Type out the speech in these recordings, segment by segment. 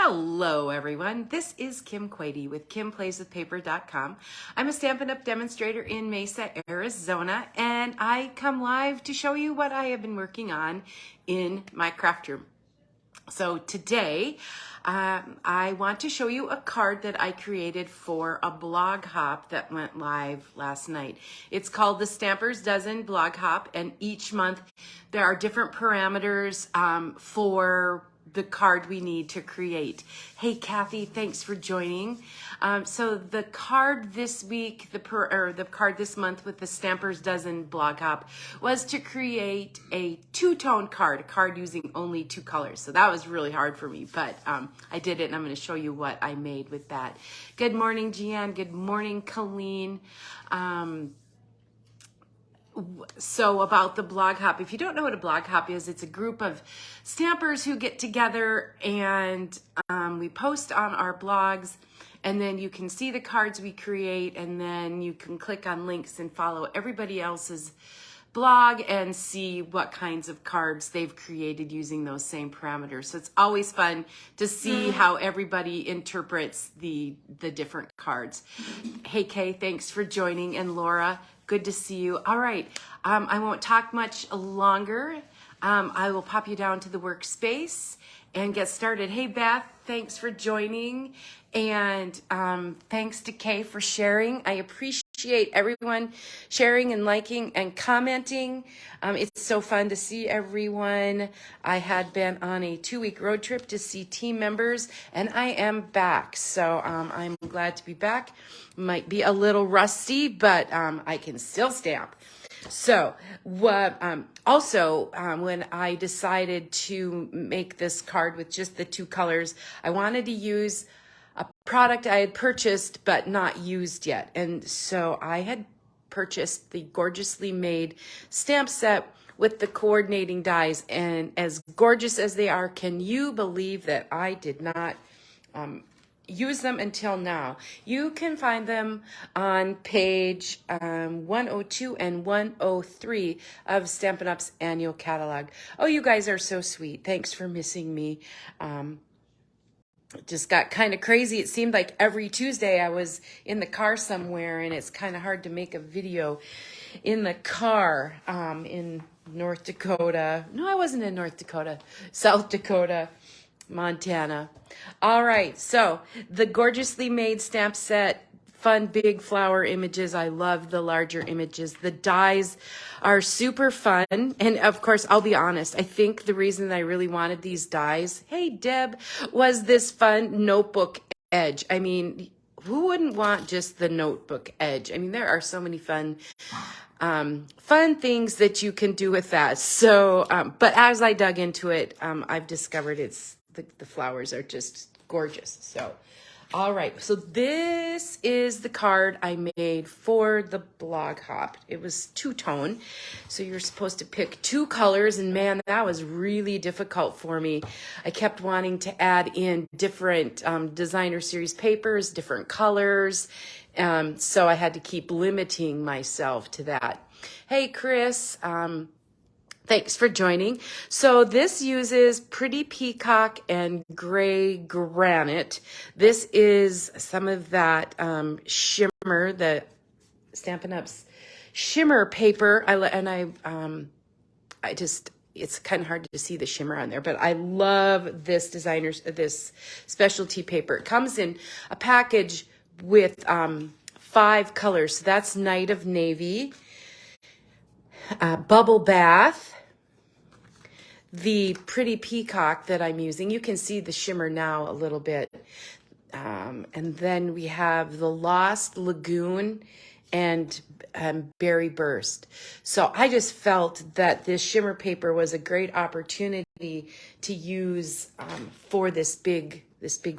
Hello, everyone. This is Kim Quady with KimPlaysWithPaper.com. I'm a Stampin' Up! Demonstrator in Mesa, Arizona, and I come live to show you what I have been working on in my craft room. So today, I want to show you a card that I created for a blog hop that went live last night. It's called the Stampers Dozen Blog Hop, and each month there are different parameters for the card we need to create. Hey, Kathy, thanks for joining. So the card this week, the card this month with the Stampers Dozen Blog Hop was to create a two-tone card, a card using only two colors. So that was really hard for me, but I did it, and I'm going to show you what I made with that. Good morning, Gian. Good morning, Colleen. So about the blog hop, if you don't know what a blog hop is, it's a group of stampers who get together and we post on our blogs, and then you can see the cards we create, and then you can click on links and follow everybody else's blog and see what kinds of cards they've created using those same parameters. So it's always fun to see how everybody interprets the different cards. Hey Kay, thanks for joining, and Laura, good to see you. All right, I won't talk much longer. I will pop you down to the workspace and get started. Hey Beth, thanks for joining, and thanks to Kay for sharing. I appreciate everyone sharing and liking and commenting. It's so fun to see everyone. I had been on a 2-week road trip to see team members, and I am back. So I'm glad to be back. Might be a little rusty, but I can still stamp. So when I decided to make this card with just the two colors, I wanted to use a product I had purchased but not used yet. And so I had purchased the Gorgeously Made stamp set with the coordinating dies. And as gorgeous as they are, can you believe that I did not use them until now? You can find them on page 102 and 103 of Stampin' Up's annual catalog. Oh, you guys are so sweet. Thanks for missing me. It just got kind of crazy. It seemed like every Tuesday I was in the car somewhere, and it's kind of hard to make a video in the car in North Dakota. No, I wasn't in North Dakota. South Dakota, Montana. All right, so the Gorgeously Made stamp set, fun big flower images. I love the larger images. The dies are super fun. And of course, I'll be honest, I think the reason that I really wanted these dies, hey Deb, was this fun notebook edge. I mean, who wouldn't want just the notebook edge? I mean, there are so many fun things that you can do with that. So, but as I dug into it, I've discovered the flowers are just gorgeous. So, all right. So this is the card I made for the blog hop. It was two-tone. So you're supposed to pick two colors, and man, that was really difficult for me. I kept wanting to add in different designer series papers, different colors. So I had to keep limiting myself to that. Hey, Chris. Thanks for joining. So this uses Pretty Peacock and Gray Granite. This is some of that shimmer, the Stampin' Up's shimmer paper. It's kind of hard to see the shimmer on there, but I love this this specialty paper. It comes in a package with 5 colors. So that's Night of Navy, Bubble Bath, the Pretty Peacock that I'm using. You can see the shimmer now a little bit. And then we have the Lost Lagoon and Berry Burst. So I just felt that this shimmer paper was a great opportunity to use for this big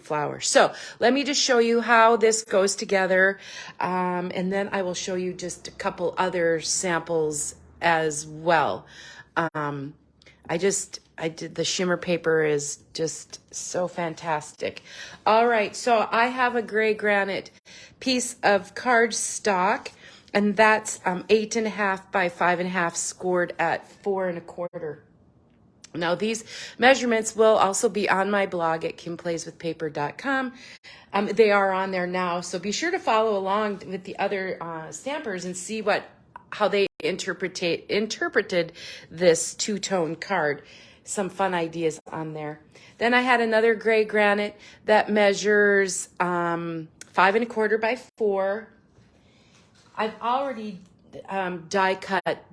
flower. So let me just show you how this goes together. And then I will show you just a couple other samples as well. I did the shimmer paper is just so fantastic. All right, so I have a Gray Granite piece of cardstock, and that's 8.5 by 5.5 scored at 4 1/4. Now, these measurements will also be on my blog at kimplayswithpaper.com. They are on there now, so be sure to follow along with the other stampers and see how they interpreted this two-tone card. Some fun ideas on there. Then I had another gray granite that measures 5 1/4 by 4. I've already die cut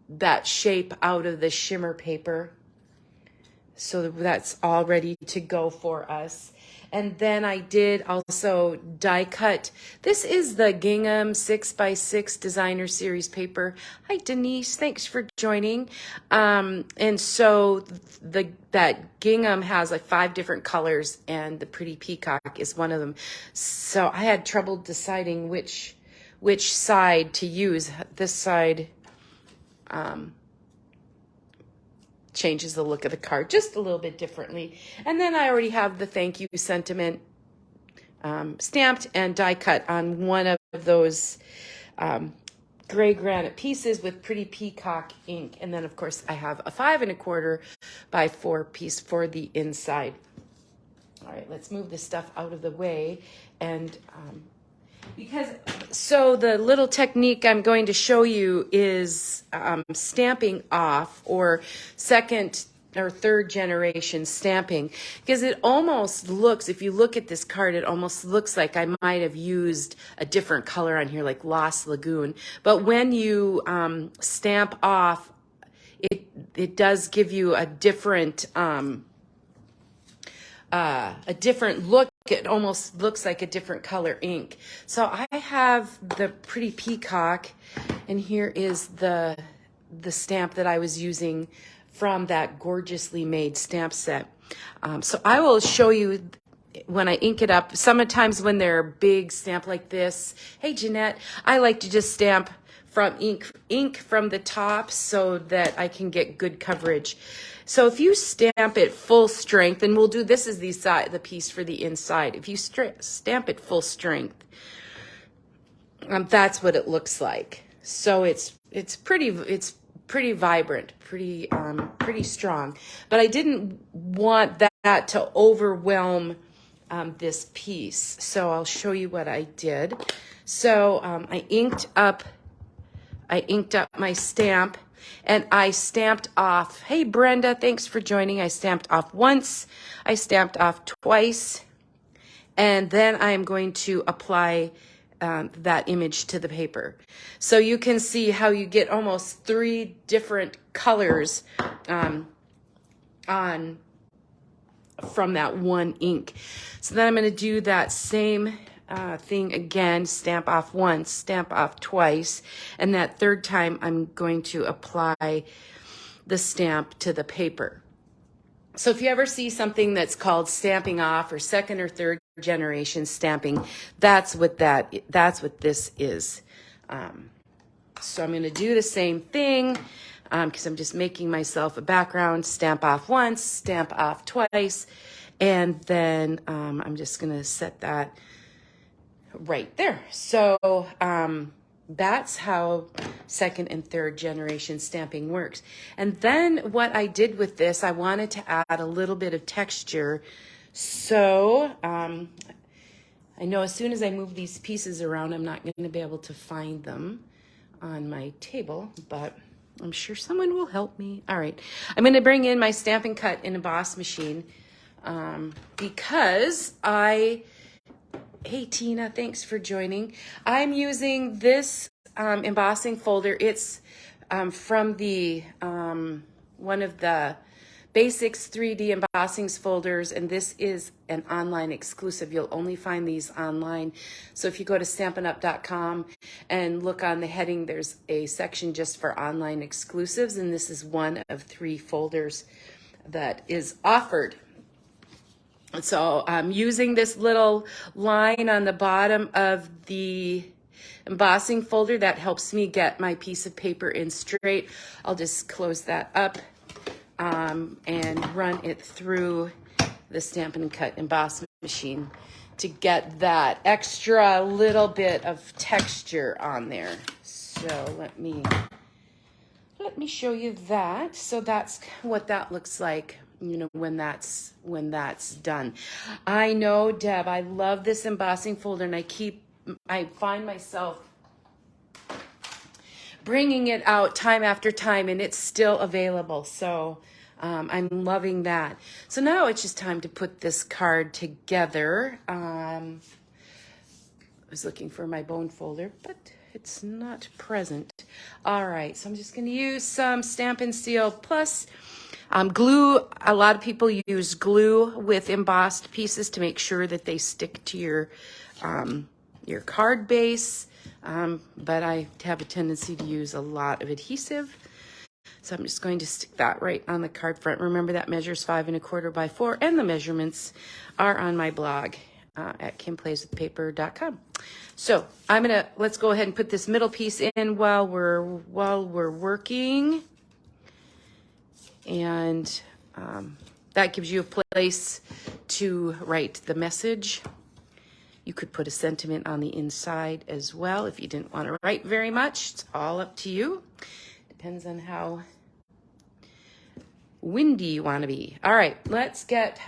that shape out of the shimmer paper. So that's all ready to go for us. And then I did also die cut. This is the Gingham 6x6 Designer Series paper. Hi, Denise. Thanks for joining. And so that Gingham has like 5 different colors, and the Pretty Peacock is one of them. So I had trouble deciding which side to use. This side changes the look of the card just a little bit differently. And then I already have the thank you sentiment stamped and die cut on one of those gray granite pieces with Pretty Peacock ink. And then of course I have a 5 1/4 by 4 piece for the inside. All right, let's move this stuff out of the way. And so the little technique I'm going to show you is stamping off, or second or third generation stamping, because it almost looks, if you look at this card, it almost looks like I might have used a different color on here, like Lost Lagoon. But when you stamp off, it does give you a different look. It almost looks like a different color ink. So I have the Pretty Peacock, and here is the stamp that I was using from that gorgeously made stamp set. So I will show you when I ink it up. Sometimes when they're big stamp like this, hey Jeanette, I like to just stamp from ink from the top so that I can get good coverage. So if you stamp it full strength, and we'll do, this is the piece for the inside. If you stamp it full strength, that's what it looks like. So it's pretty vibrant, pretty strong. But I didn't want that to overwhelm this piece. So I'll show you what I did. So I inked up my stamp, and I stamped off. Hey, Brenda, thanks for joining. I stamped off once, I stamped off twice, and then I am going to apply that image to the paper. So you can see how you get almost 3 different colors from that one ink. So then I'm going to do that same thing again, stamp off once, stamp off twice, and that third time I'm going to apply the stamp to the paper. So if you ever see something that's called stamping off or second or third generation stamping, that's what this is. So I'm going to do the same thing because I'm just making myself a background. Stamp off once, stamp off twice, and then I'm just going to set that right there. So that's how second and third generation stamping works. And then what I did with this, I wanted to add a little bit of texture. So I know as soon as I move these pieces around, I'm not going to be able to find them on my table, but I'm sure someone will help me. All right, I'm going to bring in my Stampin' Cut and Emboss machine because hey Tina, thanks for joining. I'm using this embossing folder. It's from the one of the Basics 3D embossings folders, and this is an online exclusive. You'll only find these online. So if you go to Stampinup.com and look on the heading, there's a section just for online exclusives, and this is one of 3 folders that is offered. So I'm using this little line on the bottom of the embossing folder that helps me get my piece of paper in straight. I'll just close that up and run it through the Stampin' Cut Emboss machine to get that extra little bit of texture on there. So let me let me show you that. So that's what that looks like, you know, when that's done. I know, Deb, I love this embossing folder, and I find myself bringing it out time after time, and it's still available. So I'm loving that. So now it's just time to put this card together. I was looking for my bone folder, but it's not present. All right, so I'm just going to use some Stampin' Seal plus glue. A lot of people use glue with embossed pieces to make sure that they stick to your card base. But I have a tendency to use a lot of adhesive. So I'm just going to stick that right on the card front. Remember that measures 5 1/4 by 4, and the measurements are on my blog at kimplayswithpaper.com. So let's go ahead and put this middle piece in while we're working. And that gives you a place to write the message. You could put a sentiment on the inside as well if you didn't want to write very much. It's all up to you. Depends on how windy you want to be. All right, let's get,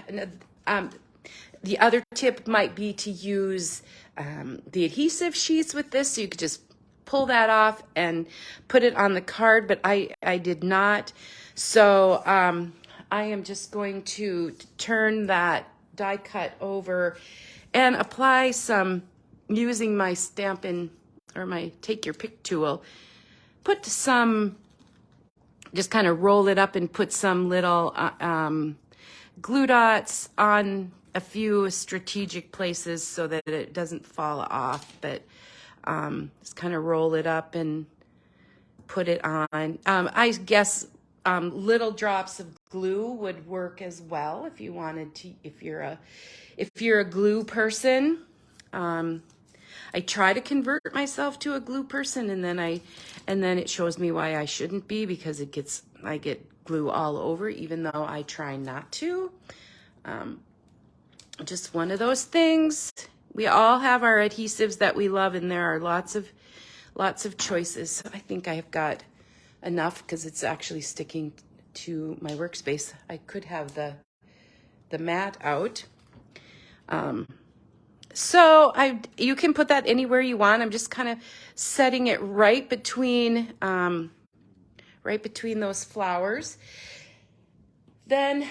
the other tip might be to use the adhesive sheets with this. So you could just pull that off and put it on the card, but I did not. So I am just going to turn that die cut over and apply some, using my Stampin' or my Take Your Pick tool, put some, just kind of roll it up and put some little glue dots on a few strategic places so that it doesn't fall off, but just kind of roll it up and put it on. I guess little drops of glue would work as well if you wanted to, if you're a glue person. I try to convert myself to a glue person, and then it shows me why I shouldn't be, because I get glue all over, even though I try not to. Just one of those things. We all have our adhesives that we love, and there are lots of choices. So I think I've got enough because it's actually sticking to my workspace. I could have the mat out. So you can put that anywhere you want. I'm just kind of setting it right between those flowers. Then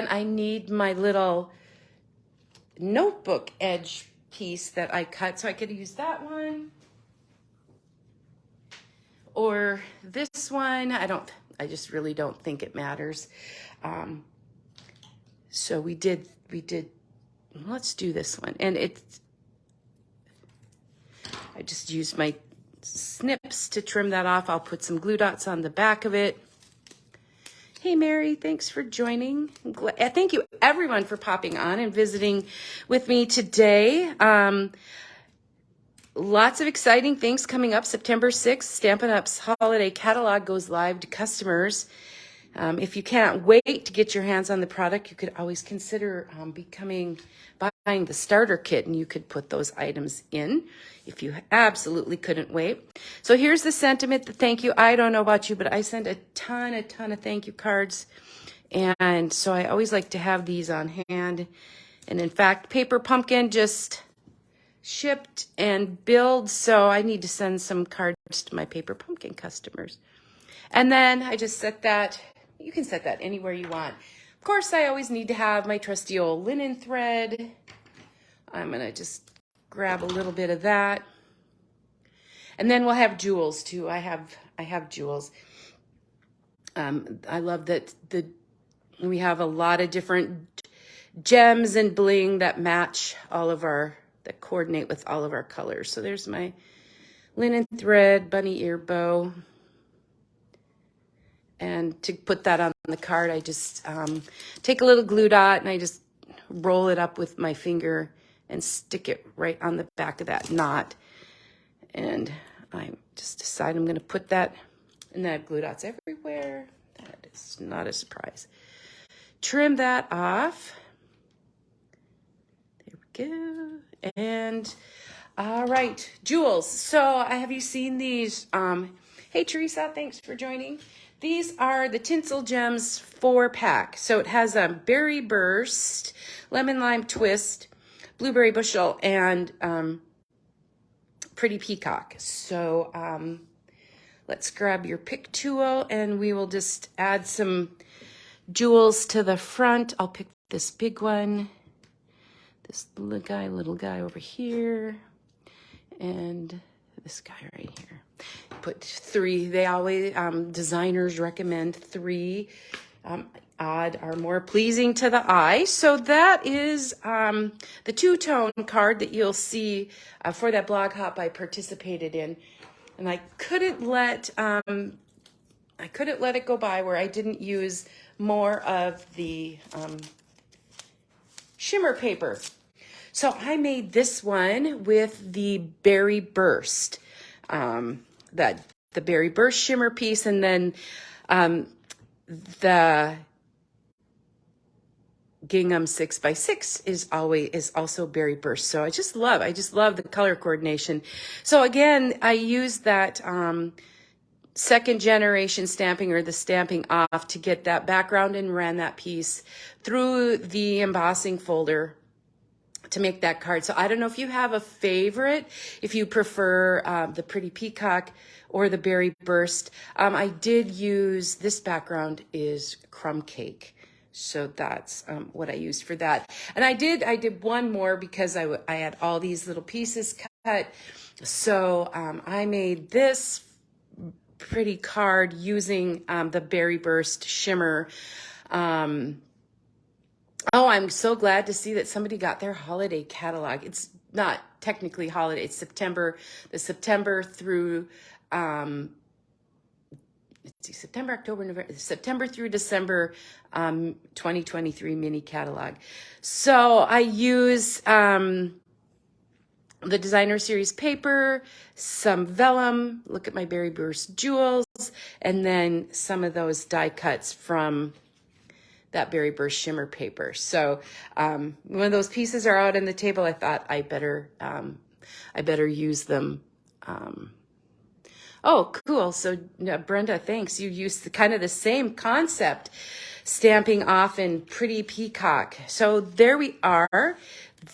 I need my little notebook edge piece that I cut, so I could use that one or this one. I just really don't think it matters. So we did, let's do this one. And I just used my snips to trim that off. I'll put some glue dots on the back of it. Hey, Mary, thanks for joining. Thank you, everyone, for popping on and visiting with me today. Lots of exciting things coming up. September 6th, Stampin' Up's holiday catalog goes live to customers. If you can't wait to get your hands on the product, you could always consider buying the starter kit, and you could put those items in if you absolutely couldn't wait. So here's the sentiment, the thank you. I don't know about you, but I sent a ton of thank you cards. And so I always like to have these on hand. And in fact, Paper Pumpkin just shipped and billed, so I need to send some cards to my Paper Pumpkin customers. And then I just set that. You can set that anywhere you want. Of course, I always need to have my trusty old linen thread. I'm going to just grab a little bit of that. And then we'll have jewels too. I have jewels. I love that we have a lot of different gems and bling that match that coordinate with all of our colors. So there's my linen thread, bunny ear bow. And to put that on the card, I just take a little glue dot and I just roll it up with my finger and stick it right on the back of that knot. And I just decide I'm going to put that, and I have glue dots everywhere. That is not a surprise. Trim that off. There we go. And All right, Jules. So have you seen these? Hey, Teresa, thanks for joining. These are the Tinsel Gems 4-pack. So it has a berry burst, lemon lime twist, blueberry bushel, and pretty peacock. So let's grab your pick tool and we will just add some jewels to the front. I'll pick this big one, this little guy over here, and this guy right here. Put 3. They always, designers recommend 3. Odd are more pleasing to the eye. So that is the two-tone card that you'll see for that blog hop I participated in. And I couldn't let it go by where I didn't use more of the shimmer paper. So I made this one with the Berry Burst, the Berry Burst shimmer piece, and then the Gingham 6x6 is also Berry Burst. So I just love the color coordination. So again, I used that second generation stamping, or the Stampin' Off, to get that background and ran that piece through the embossing folder to make that card. So I don't know if you have a favorite, if you prefer the Pretty Peacock or the Berry Burst. I did use, this background is Crumb Cake. So that's what I used for that. And I did one more because I had all these little pieces cut. So I made this pretty card using the Berry Burst shimmer. Oh, I'm so glad to see that somebody got their holiday catalog. It's not technically holiday. It's September through, let's see, September through December 2023 mini catalog. So I use the Designer Series paper, some vellum, look at my Berry Burst jewels, and then some of those die cuts from that Berry Burst shimmer paper. So when those pieces are out on the table, I thought I better use them. Oh, cool. So Brenda, thanks. You used kind of the same concept, Stamping Off in Pretty Peacock. So there we are.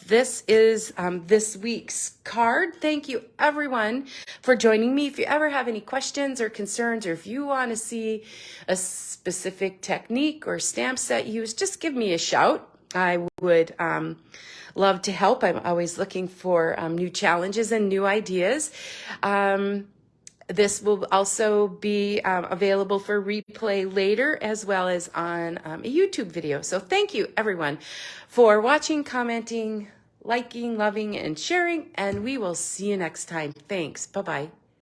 This is this week's card. Thank you, everyone, for joining me. If you ever have any questions or concerns, or if you want to see a specific technique or stamp set used, just give me a shout. I would love to help. I'm always looking for new challenges and new ideas. This will also be available for replay later, as well as on a YouTube video. So thank you, everyone, for watching, commenting, liking, loving, and sharing, and we will see you next time. Thanks. Bye-bye.